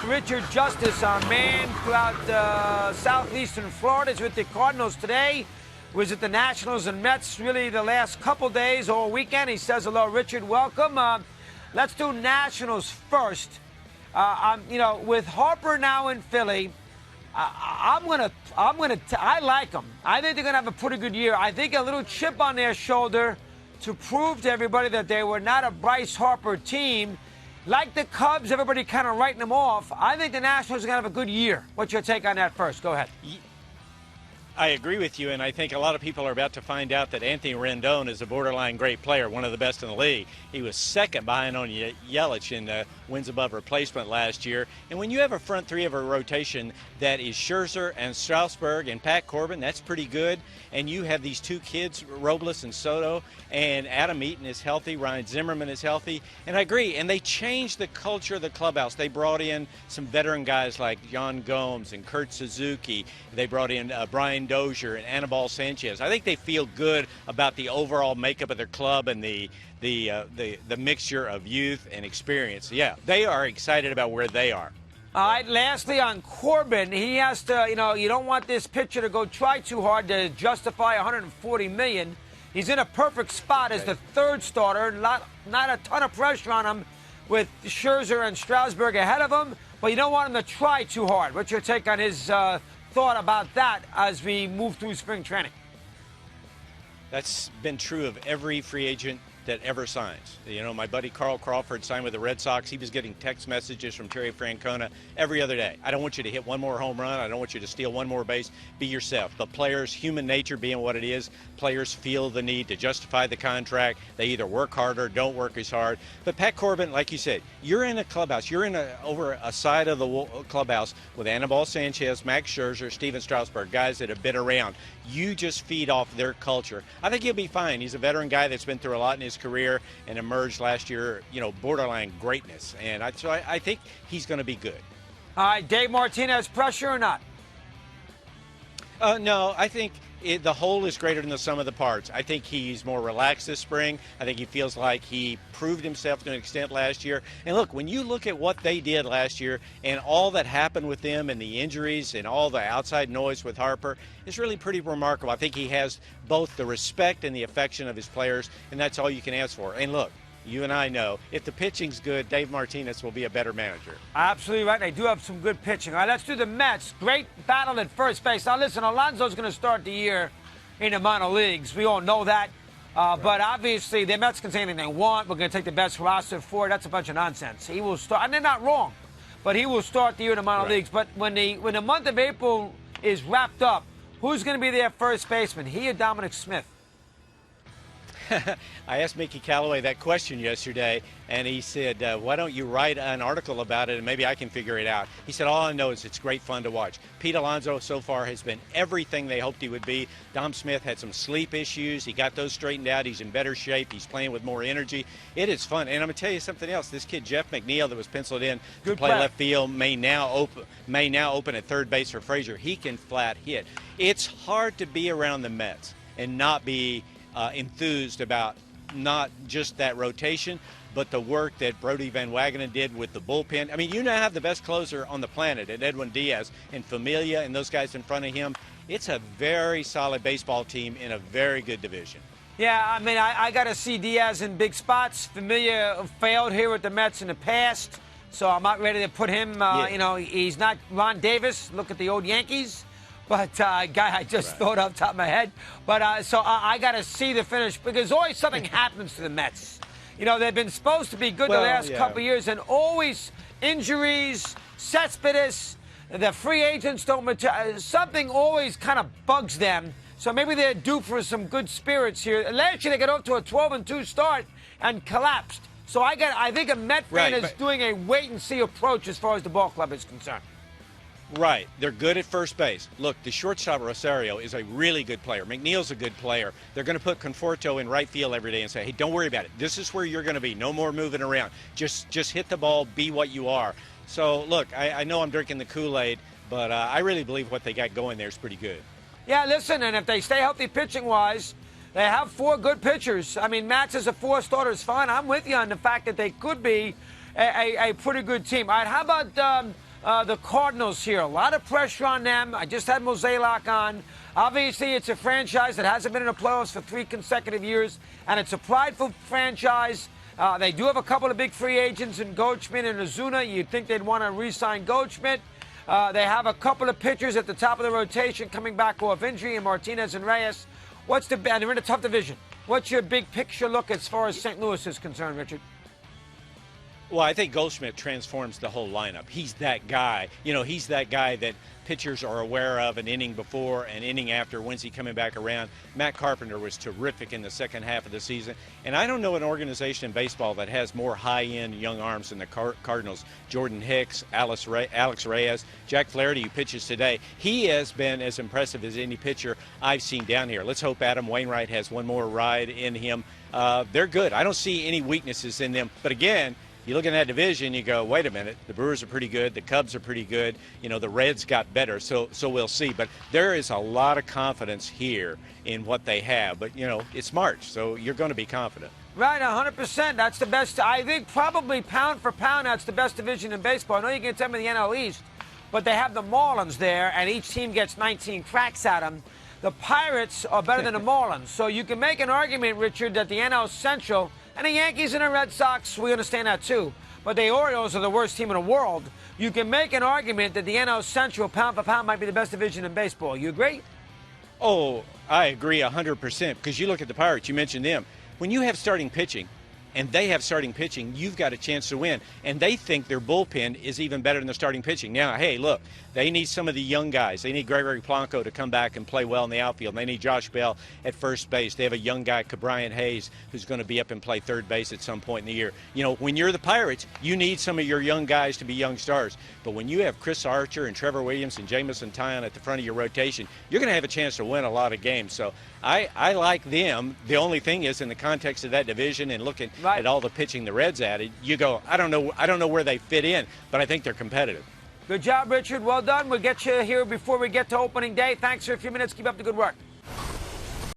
Richard Justice, our man throughout southeastern Florida, is with the Cardinals today. Was at the Nationals and Mets really the last couple days or weekend. He says hello, Richard. Welcome. Let's do Nationals first. With Harper now in Philly, I like them. I think they're gonna have a pretty good year. I think a little chip on their shoulder to prove to everybody that they were not a Bryce Harper team. Like the Cubs, everybody kind of writing them off. I think the Nationals are going to have a good year. What's your take on that first? Go ahead. I agree with you, and I think a lot of people are about to find out that Anthony Rendon is a borderline great player, one of the best in the league. He was second behind on Yelich in the wins above replacement last year. And when you have a front three of a rotation that is Scherzer and Strasburg and Pat Corbin, that's pretty good. And you have these two kids, Robles and Soto, and Adam Eaton is healthy, Ryan Zimmerman is healthy. And I agree, and they changed the culture of the clubhouse. They brought in some veteran guys like John Gomes and Kurt Suzuki. They brought in Brian Dozier and Anibal Sanchez. I think they feel good about the overall makeup of their club and the mixture of youth and experience. Yeah, they are excited about where they are. All right, lastly on Corbin, he has to, you don't want this pitcher to go try too hard to justify $140 million. He's in a perfect spot as the third starter, not a ton of pressure on him with Scherzer and Strasburg ahead of him, but you don't want him to try too hard. What's your take on his thought about that as we move through spring training? That's been true of every free agent that ever signs. My buddy Carl Crawford signed with the Red Sox. He was getting text messages from Terry Francona every other day. I don't want you to hit one more home run. I don't want you to steal one more base. Be yourself. But players, human nature being what it is, players feel the need to justify the contract. They either work harder, don't work as hard. But Pat Corbin, like you said, you're in a clubhouse. You're over a side of the clubhouse with Anibal Sanchez, Max Scherzer, Steven Strasburg, guys that have been around. You just feed off their culture. I think he'll be fine. He's a veteran guy that's been through a lot in his career and emerged last year, borderline greatness. And so I think he's going to be good. All right, Dave Martinez, pressure or not? No, I think the whole is greater than the sum of the parts. I think he's more relaxed this spring. I think he feels like he proved himself to an extent last year. And look, when you look at what they did last year and all that happened with them and the injuries and all the outside noise with Harper, it's really pretty remarkable. I think he has both the respect and the affection of his players, and that's all you can ask for. And look, you and I know if the pitching's good, Dave Martinez will be a better manager. Absolutely right. They do have some good pitching. All right, let's do the Mets. Great battle at first base. Now, listen, Alonso's going to start the year in the minor leagues. We all know that. Right. But obviously, the Mets can say anything they want. We're going to take the best roster forward. That's a bunch of nonsense. He will start, and they're not wrong, but he will start the year in the minor leagues. But when the month of April is wrapped up, who's going to be their first baseman? He or Dominic Smith? I asked Mickey Callaway that question yesterday, and he said, why don't you write an article about it and maybe I can figure it out. He said, all I know is it's great fun to watch. Pete Alonso so far has been everything they hoped he would be. Dom Smith had some sleep issues. He got those straightened out. He's in better shape. He's playing with more energy. It is fun. And I'm going to tell you something else. This kid, Jeff McNeil, that was penciled in to play left field, may now open at third base for Frazier. He can flat hit. It's hard to be around the Mets and not be enthused about not just that rotation, but the work that Brody Van Wagenen did with the bullpen. I mean, you now have the best closer on the planet in Edwin Diaz and Familia and those guys in front of him. It's a very solid baseball team in a very good division. Yeah, I mean, I got to see Diaz in big spots. Familia failed here with the Mets in the past, so I'm not ready to put him, he's not Ron Davis. Look at the old Yankees. But guy I just thought off the top of my head. But so I got to see the finish because always something happens to the Mets. They've been supposed to be good the last couple of years, and always injuries, Cespedes, the free agents don't mature. Something always kind of bugs them. So maybe they're due for some good spirits here. Last year they got off to a 12-2 start and collapsed. So I think a Met fan is doing a wait-and-see approach as far as the ball club is concerned. Right. They're good at first base. Look, the shortstop Rosario is a really good player. McNeil's a good player. They're going to put Conforto in right field every day and say, hey, don't worry about it. This is where you're going to be. No more moving around. Just hit the ball, be what you are. So, look, I know I'm drinking the Kool-Aid, but I really believe what they got going there is pretty good. Yeah, listen, and if they stay healthy pitching-wise, they have four good pitchers. I mean, Matz as a four-starter is fine. I'm with you on the fact that they could be a pretty good team. All right, how about the Cardinals here. A lot of pressure on them. I just had Mozeliak on. Obviously, it's a franchise that hasn't been in the playoffs for 3 consecutive years, and it's a prideful franchise. They do have a couple of big free agents in Goldschmidt and Ozuna. You'd think they'd want to re-sign Goldschmidt. They have a couple of pitchers at the top of the rotation coming back off injury, and Martinez and Reyes. And they're in a tough division. What's your big picture look as far as St. Louis is concerned, Richard? Well, I think Goldschmidt transforms the whole lineup. He's that guy. You know, he's that guy that pitchers are aware of an inning before and inning after. When's he coming back around? Matt Carpenter was terrific in the second half of the season. And I don't know an organization in baseball that has more high-end young arms than the Cardinals. Jordan Hicks, Alex Reyes, Jack Flaherty, who pitches today. He has been as impressive as any pitcher I've seen down here. Let's hope Adam Wainwright has one more ride in him. They're good. I don't see any weaknesses in them. But again, you look at that division, you go, wait a minute, the Brewers are pretty good, the Cubs are pretty good, you know, the Reds got better, so we'll see. But there is a lot of confidence here in what they have. But, you know, it's March, so you're going to be confident. Right, 100%. That's the best. I think probably pound for pound, that's the best division in baseball. I know you can tell me the NL East, but they have the Marlins there, and each team gets 19 cracks at them. The Pirates are better than the Marlins. So you can make an argument, Richard, that the NL Central and the Yankees and the Red Sox, we understand that too. But the Orioles are the worst team in the world. You can make an argument that the NL Central, pound for pound, might be the best division in baseball. You agree? Oh, I agree 100%, because you look at the Pirates, you mentioned them. When you have starting pitching, and they have starting pitching, you've got a chance to win. And they think their bullpen is even better than their starting pitching. Now, hey, look, they need some of the young guys. They need Gregory Polanco to come back and play well in the outfield. They need Josh Bell at first base. They have a young guy, Cabrian Hayes, who's going to be up and play third base at some point in the year. You know, when you're the Pirates, you need some of your young guys to be young stars. But when you have Chris Archer and Trevor Williams and Jamison Tyon at the front of your rotation, you're going to have a chance to win a lot of games. So I like them. The only thing is, in the context of that division and looking at all the pitching the Reds added, you go, I don't know where they fit in, but I think they're competitive. Good job, Richard. Well done. We'll get you here before we get to opening day. Thanks for a few minutes. Keep up the good work.